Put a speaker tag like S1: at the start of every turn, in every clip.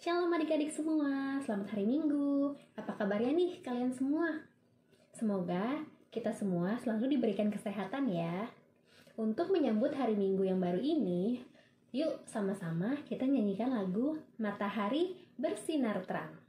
S1: Shalom adik-adik semua, selamat hari Minggu. Apa kabarnya nih kalian semua? Semoga kita semua selalu diberikan kesehatan ya. Untuk menyambut hari Minggu yang baru ini, yuk sama-sama kita nyanyikan lagu Matahari Bersinar Terang.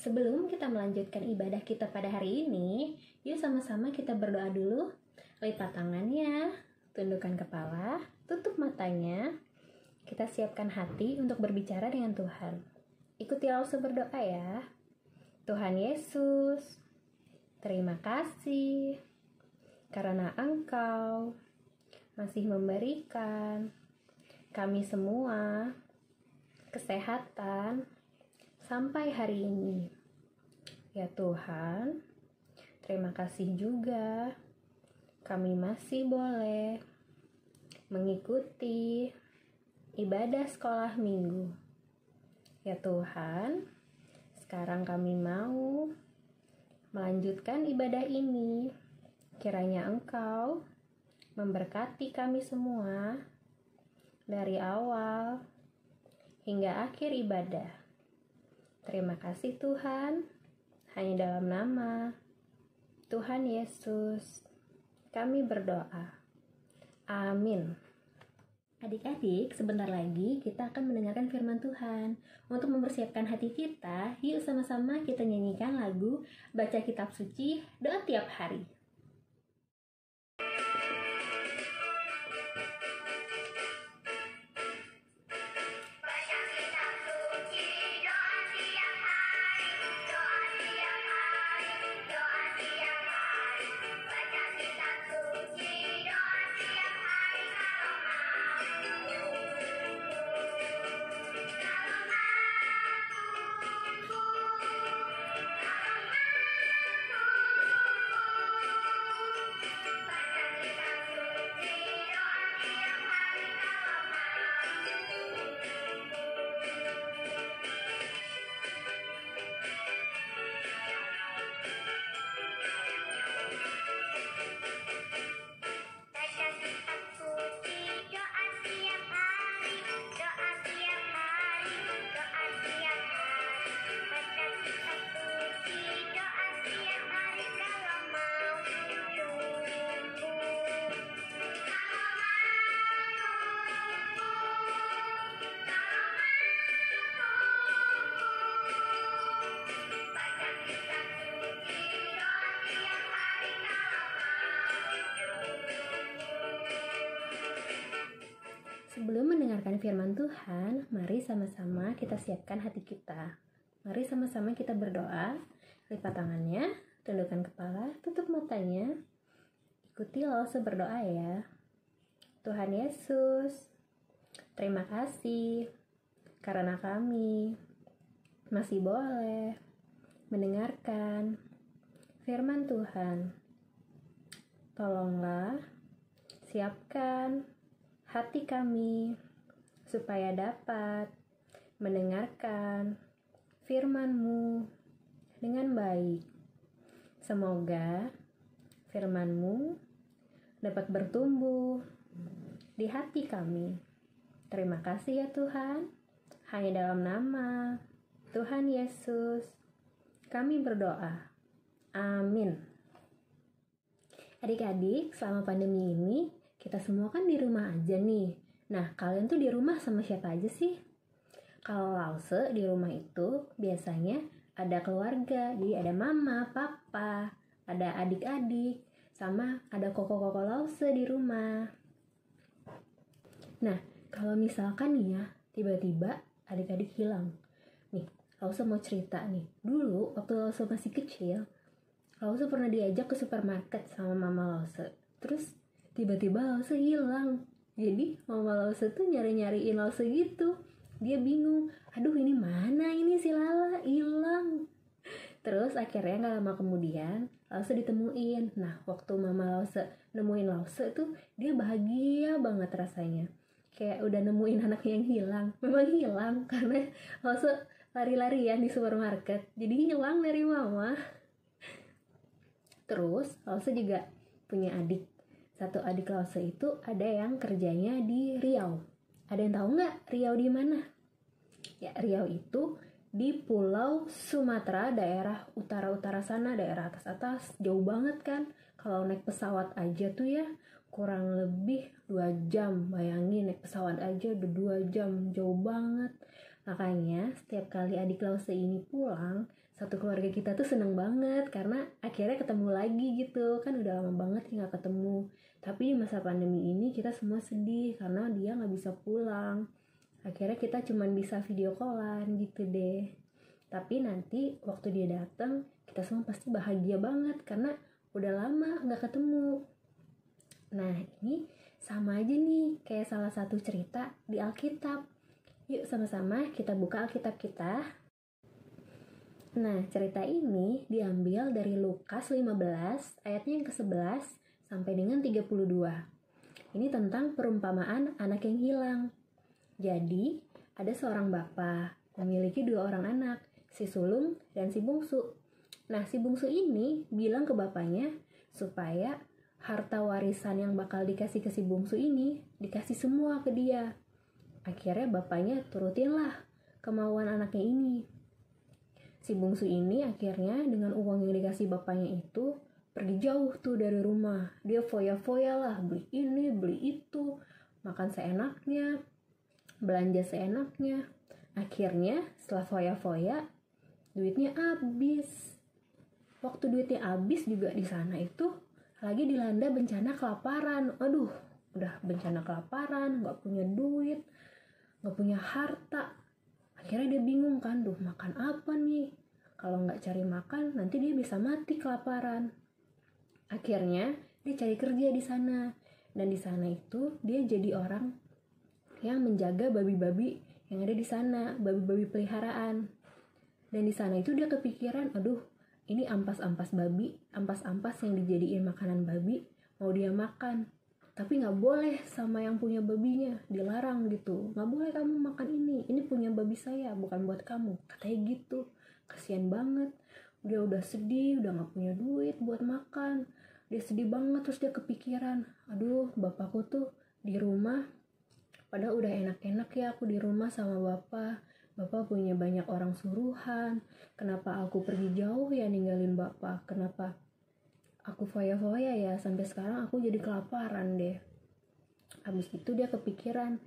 S1: Sebelum kita melanjutkan ibadah kita pada hari ini, yuk sama-sama kita berdoa dulu. Lipat tangannya, tundukkan kepala, tutup matanya. Kita siapkan hati untuk berbicara dengan Tuhan. Ikuti Lause berdoa ya. Tuhan Yesus, terima kasih karena Engkau masih memberikan kami semua kesehatan sampai hari ini. Ya Tuhan, terima kasih juga kami masih boleh mengikuti ibadah sekolah minggu. Ya Tuhan, sekarang kami mau melanjutkan ibadah ini. Kiranya Engkau memberkati kami semua dari awal hingga akhir ibadah. Terima kasih Tuhan, hanya dalam nama Tuhan Yesus kami berdoa. Amin. Adik-adik, sebentar lagi kita akan mendengarkan firman Tuhan. Untuk mempersiapkan hati kita, yuk sama-sama kita nyanyikan lagu Baca Kitab Suci, Doa Tiap Hari. Sebelum mendengarkan firman Tuhan, mari sama-sama kita siapkan hati kita. Mari sama-sama kita berdoa. Lipat tangannya, tundukkan kepala, tutup matanya. Ikuti Lause berdoa ya. Tuhan Yesus, terima kasih karena kami masih boleh mendengarkan firman Tuhan. Tolonglah siapkan hati kami supaya dapat mendengarkan firman-Mu dengan baik. Semoga firman-Mu dapat bertumbuh di hati kami. Terima kasih ya Tuhan. Hanya dalam nama Tuhan Yesus kami berdoa. Amin. Adik-adik, selama pandemi ini, kita semua kan di rumah aja nih. Nah, kalian tuh di rumah sama siapa aja sih? Kalau Lause di rumah itu biasanya ada keluarga, jadi ada mama, papa, ada adik-adik, sama ada koko-koko Lause di rumah. Nah, kalau misalkan nih ya, tiba-tiba adik-adik hilang. Nih, Lause mau cerita nih. Dulu, waktu Lause masih kecil, Lause pernah diajak ke supermarket sama mama Lause. Terus, tiba-tiba Lause hilang. Jadi, mama Lause tuh nyari-nyariin Lause gitu. Dia bingung, aduh ini mana ini si Lala, hilang. Terus akhirnya gak lama kemudian Lause ditemuin. Nah, waktu mama Lause nemuin Lause tuh, dia bahagia banget rasanya. Kayak udah nemuin anaknya yang hilang. Memang hilang karena Lause lari-larian di supermarket, jadi hilang dari mama. Terus Lause juga punya adik. Satu adik Lause itu ada yang kerjanya di Riau. Ada yang tahu nggak Riau di mana? Ya, Riau itu di Pulau Sumatera, daerah utara-utara sana, daerah atas-atas, jauh banget kan. Kalau naik pesawat aja tuh ya kurang lebih 2 jam. Bayangin naik pesawat aja udah 2 jam, jauh banget. Makanya setiap kali adik Lause ini pulang, satu keluarga kita tuh seneng banget karena akhirnya ketemu lagi gitu. Kan udah lama banget nggak ketemu. Tapi di masa pandemi ini kita semua sedih karena dia nggak bisa pulang. Akhirnya kita cuman bisa video callan gitu deh. Tapi nanti waktu dia datang, kita semua pasti bahagia banget karena udah lama nggak ketemu. Nah, ini sama aja nih kayak salah satu cerita di Alkitab. Yuk sama-sama kita buka Alkitab kita. Nah, cerita ini diambil dari Lukas 15 ayatnya yang ke-11 sampai dengan 32. Ini tentang perumpamaan anak yang hilang. Jadi, ada seorang bapa memiliki 2 orang anak, si sulung dan si bungsu. Nah, si bungsu ini bilang ke bapaknya supaya harta warisan yang bakal dikasih ke si bungsu ini dikasih semua ke dia. Akhirnya bapaknya turutinlah kemauan anaknya ini. Si bungsu ini akhirnya dengan uang yang dikasih bapaknya itu pergi jauh tuh dari rumah. Dia foya-foya lah, beli ini, beli itu, makan seenaknya, belanja seenaknya. Akhirnya setelah foya-foya, duitnya habis. Waktu duitnya habis juga di sana itu lagi dilanda bencana kelaparan. Aduh, udah bencana kelaparan, gak punya duit, gak punya harta. Akhirnya dia bingung kan, duh makan apa nih? Kalau nggak cari makan, nanti dia bisa mati kelaparan. Akhirnya dia cari kerja di sana, dan di sana itu dia jadi orang yang menjaga babi-babi yang ada di sana, babi-babi peliharaan. Dan di sana itu dia kepikiran, aduh ini ampas-ampas babi, ampas-ampas yang dijadiin makanan babi, mau dia makan. Tapi nggak boleh sama yang punya babinya, dilarang gitu. Nggak boleh kamu makan ini punya babi saya, bukan buat kamu. Katanya gitu, kasian banget. Dia udah sedih, udah nggak punya duit buat makan. Dia sedih banget, terus dia kepikiran, aduh bapakku tuh di rumah, padahal udah enak-enak ya aku di rumah sama bapak. Bapak punya banyak orang suruhan. Kenapa aku pergi jauh ya ninggalin bapak? Kenapa aku foya-foya ya, sampai sekarang aku jadi kelaparan deh. Habis itu dia kepikiran,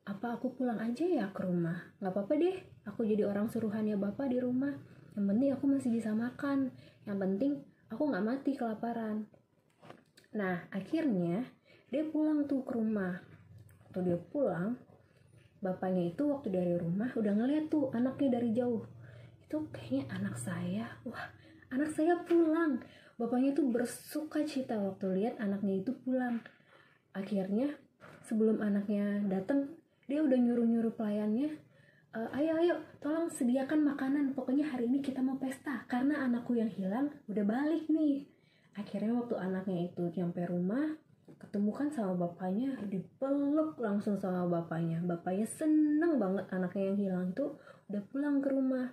S1: apa aku pulang aja ya ke rumah? Gak apa-apa deh, aku jadi orang suruhannya bapak di rumah. Yang penting aku masih bisa makan. Yang penting aku gak mati kelaparan. Nah, akhirnya dia pulang tuh ke rumah. Waktu dia pulang, bapaknya itu waktu dari rumah udah ngeliat tuh anaknya dari jauh. Itu kayaknya anak saya. Wah, anak saya pulang. Bapaknya tuh bersuka cita waktu lihat anaknya itu pulang. Akhirnya sebelum anaknya datang, dia udah nyuruh-nyuruh pelayannya, ayo tolong sediakan makanan, pokoknya hari ini kita mau pesta karena anakku yang hilang udah balik nih. Akhirnya waktu anaknya itu nyampe rumah, ketemukan sama bapaknya, dipeluk langsung sama bapaknya. Bapaknya seneng banget anaknya yang hilang tuh udah pulang ke rumah.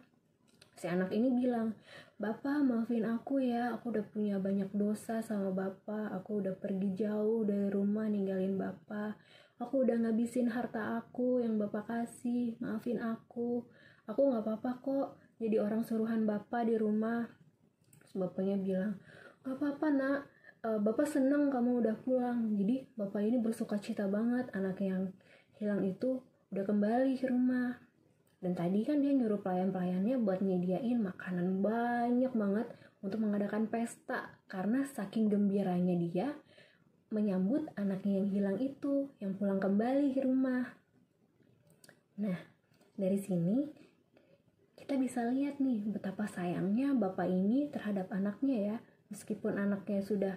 S1: Si anak ini bilang, bapak maafin aku ya, aku udah punya banyak dosa sama bapak, aku udah pergi jauh dari rumah ninggalin bapak, aku udah ngabisin harta aku yang bapak kasih, maafin aku gak apa-apa kok jadi orang suruhan bapak di rumah. Terus bapaknya bilang, gak apa-apa nak, Bapak senang kamu udah pulang. Jadi bapak ini bersukacita banget anak yang hilang itu udah kembali ke rumah. Dan tadi kan dia nyuruh pelayan-pelayannya buat nyediain makanan banyak banget untuk mengadakan pesta. Karena saking gembiranya dia menyambut anaknya yang hilang itu, yang pulang kembali ke rumah. Nah, dari sini kita bisa lihat nih betapa sayangnya bapak ini terhadap anaknya ya. Meskipun anaknya sudah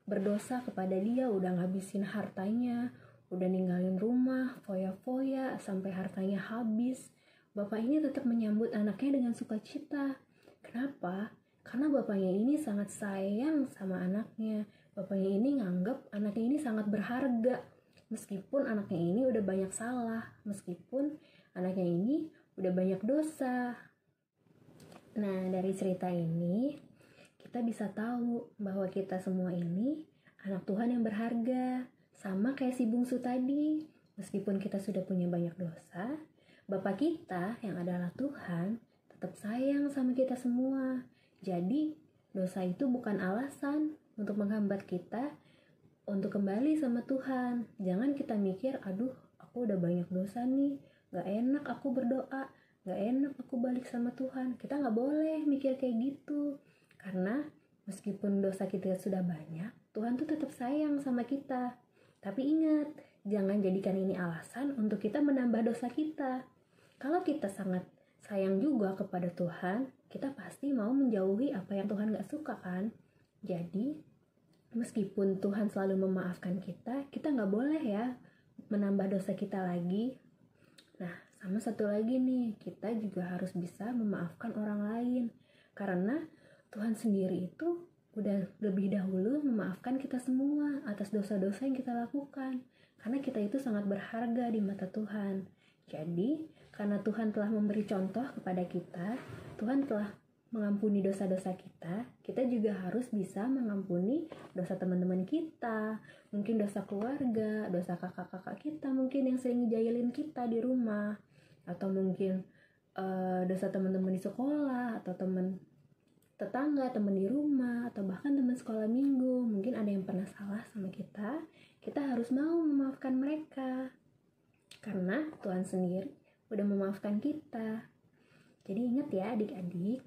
S1: berdosa kepada dia, udah ngabisin hartanya, udah ninggalin rumah, foya-foya sampai hartanya habis, bapak ini tetap menyambut anaknya dengan sukacita. Kenapa? Karena bapaknya ini sangat sayang sama anaknya. Bapaknya ini nganggap anaknya ini sangat berharga. Meskipun anaknya ini udah banyak salah, meskipun anaknya ini udah banyak dosa. Nah, dari cerita ini kita bisa tahu bahwa kita semua ini anak Tuhan yang berharga. Sama kayak si bungsu tadi, meskipun kita sudah punya banyak dosa, Bapa kita yang adalah Tuhan tetap sayang sama kita semua. Jadi, dosa itu bukan alasan untuk menghambat kita untuk kembali sama Tuhan. Jangan kita mikir, aduh aku udah banyak dosa nih, gak enak aku berdoa, gak enak aku balik sama Tuhan. Kita gak boleh mikir kayak gitu. Karena meskipun dosa kita sudah banyak, Tuhan tuh tetap sayang sama kita. Tapi ingat, jangan jadikan ini alasan untuk kita menambah dosa kita. Kalau kita sangat sayang juga kepada Tuhan, kita pasti mau menjauhi apa yang Tuhan gak suka kan? Jadi, meskipun Tuhan selalu memaafkan kita, kita gak boleh ya menambah dosa kita lagi. Nah, sama satu lagi nih, kita juga harus bisa memaafkan orang lain. Karena Tuhan sendiri itu udah lebih dahulu memaafkan kita semua atas dosa-dosa yang kita lakukan. Karena kita itu sangat berharga di mata Tuhan. Jadi, karena Tuhan telah memberi contoh kepada kita, Tuhan telah mengampuni dosa-dosa kita, kita juga harus bisa mengampuni dosa teman-teman kita, mungkin dosa keluarga, dosa kakak-kakak kita, mungkin yang sering ngejailin kita di rumah, atau mungkin dosa teman-teman di sekolah, atau teman tetangga, teman di rumah, atau bahkan teman sekolah minggu. Mungkin ada yang pernah salah sama kita harus mau memaafkan mereka. Karena Tuhan sendiri udah memaafkan kita. Jadi ingat ya adik-adik,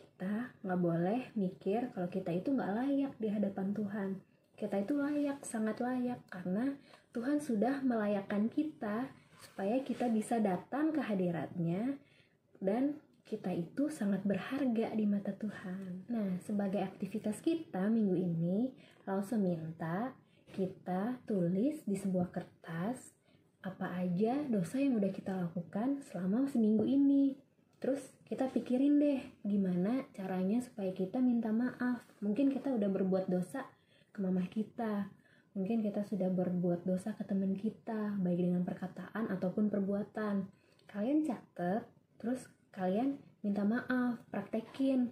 S1: kita gak boleh mikir kalau kita itu gak layak di hadapan Tuhan. Kita itu layak, sangat layak, karena Tuhan sudah melayakkan kita supaya kita bisa datang ke hadiratnya, dan kita itu sangat berharga di mata Tuhan. Nah, sebagai aktivitas kita minggu ini, Lause minta kita tulis di sebuah kertas apa aja dosa yang udah kita lakukan selama seminggu ini. Terus kita pikirin deh gimana caranya supaya kita minta maaf. Mungkin kita udah berbuat dosa ke mama kita, mungkin kita sudah berbuat dosa ke teman kita, baik dengan perkataan ataupun perbuatan. Kalian catat, terus kalian minta maaf, praktekin.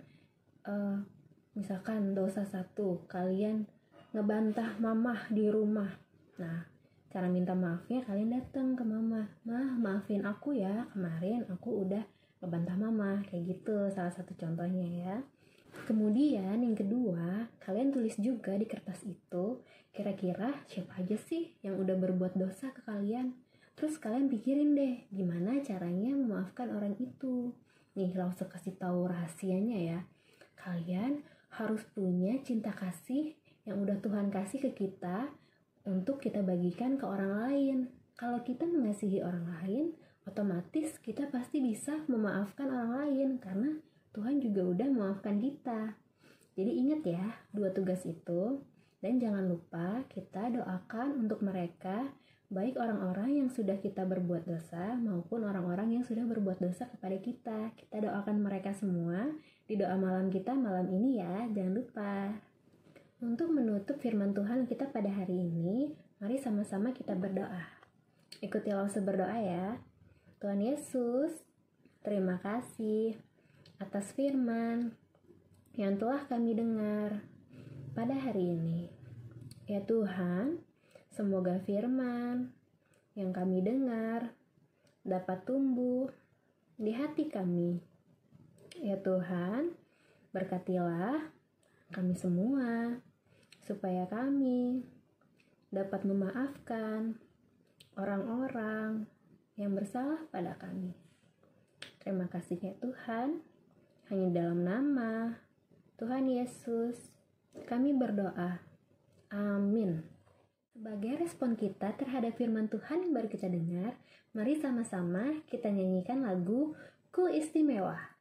S1: Misalkan dosa 1, kalian ngebantah mamah di rumah. Nah, cara minta maafnya kalian datang ke mama, "Mah, maafin aku ya, kemarin aku udah ngebantah mama." Kayak gitu salah satu contohnya ya. Kemudian yang kedua, kalian tulis juga di kertas itu kira-kira siapa aja sih yang udah berbuat dosa ke kalian. Terus kalian pikirin deh gimana caranya memaafkan orang itu. Nih, langsung kasih tahu rahasianya ya. Kalian harus punya cinta kasih yang udah Tuhan kasih ke kita untuk kita bagikan ke orang lain. Kalau kita mengasihi orang lain, otomatis kita pasti bisa memaafkan orang lain karena Tuhan juga udah memaafkan kita. Jadi ingat ya 2 tugas itu, dan jangan lupa kita doakan untuk mereka, baik orang-orang yang sudah kita berbuat dosa maupun orang-orang yang sudah berbuat dosa kepada kita. Kita doakan mereka semua di doa malam kita malam ini ya, jangan lupa. Untuk menutup firman Tuhan kita pada hari ini, mari sama-sama kita berdoa. Ikuti Lause berdoa ya. Tuhan Yesus, terima kasih atas firman yang telah kami dengar pada hari ini. Ya Tuhan, semoga firman yang kami dengar dapat tumbuh di hati kami. Ya Tuhan, berkatilah kami semua supaya kami dapat memaafkan orang-orang yang bersalah pada kami. Terima kasih ya Tuhan, hanya dalam nama Tuhan Yesus kami berdoa. Amin. Sebagai respon kita terhadap firman Tuhan yang baru kita dengar, mari sama-sama kita nyanyikan lagu Ku Istimewa.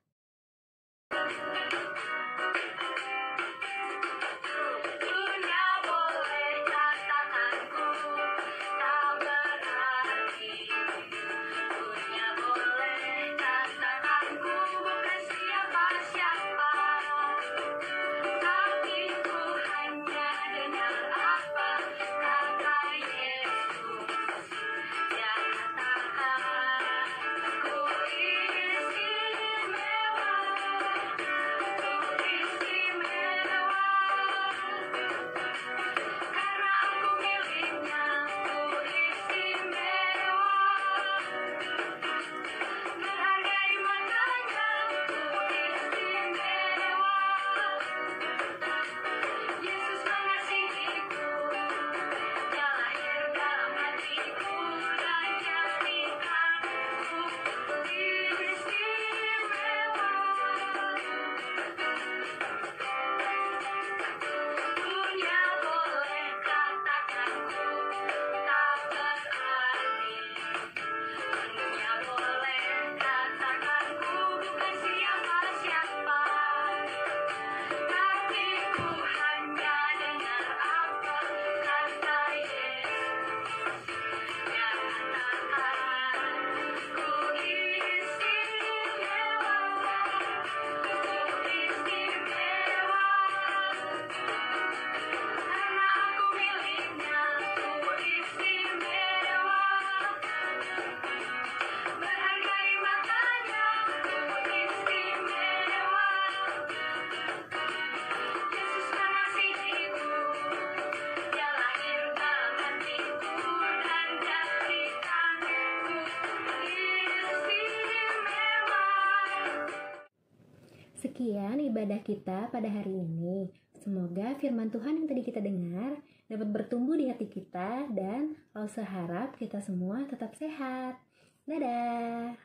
S1: Sekian ibadah kita pada hari ini. Semoga firman Tuhan yang tadi kita dengar dapat bertumbuh di hati kita dan Lause harap kita semua tetap sehat. Dadah!